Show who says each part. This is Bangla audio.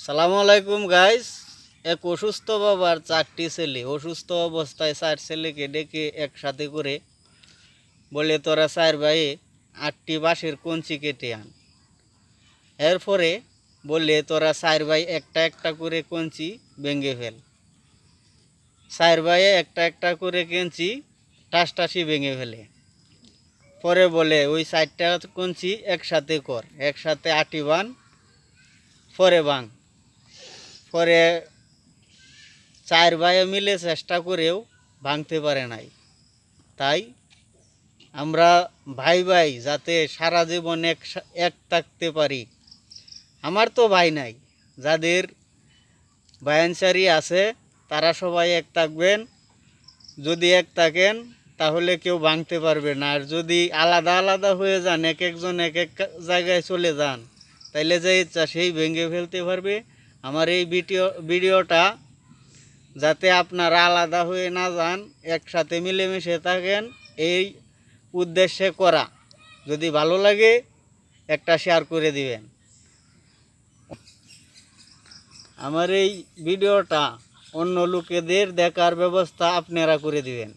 Speaker 1: সালামু আলাইকুম গাইস। এক অসুস্থ বাবার 4টি ছেলে অসুস্থ অবস্থায় 4 ছেলেকে ডেকে একসাথে করে বলে, তোরা 4 ভাই 8টি বাঁশের কঞ্চি কেটে আন। এরপরে বলে, তোরা 4 ভাই একটা একটা করে কঞ্চি ভেঙে ফেল। 4 ভাই একটা একটা করে কঞ্চি টাসটাসি ভেঙে ফেলে। পরে বলে, ওই 4টা কঞ্চি একসাথে কর, একসাথে আটি বান, পরে ভাঙ। পরে 4 ভাই মিলে চেষ্টা করেও ভাঙতে পারে নাই। তাই আমরা ভাই ভাই যাতে সারা জীবন এক থাকতে পারি। আমার তো ভাই নাই, যাদের ভাইয়ানসারি আছে তারা সবাই এক থাকবেন। যদি এক থাকেন তাহলে কেউ ভাঙতে পারবে না। আর যদি আলাদা আলাদা হয়ে যান, এক একজন এক এক জায়গায় চলে যান, তাইলে যে ইচ্ছা সেই ভেঙে ফেলতে পারবে। আমার এই ভিডিওটা যাতে আপনারা আলাদা হয়ে না যান, একসাথে মিলেমিশে থাকেন, এই উদ্দেশ্যে করা। যদি ভালো লাগে একটা শেয়ার করে দিবেন। আমার এই ভিডিওটা অন্য লোকেদের দেখার ব্যবস্থা আপনারা করে দিবেন।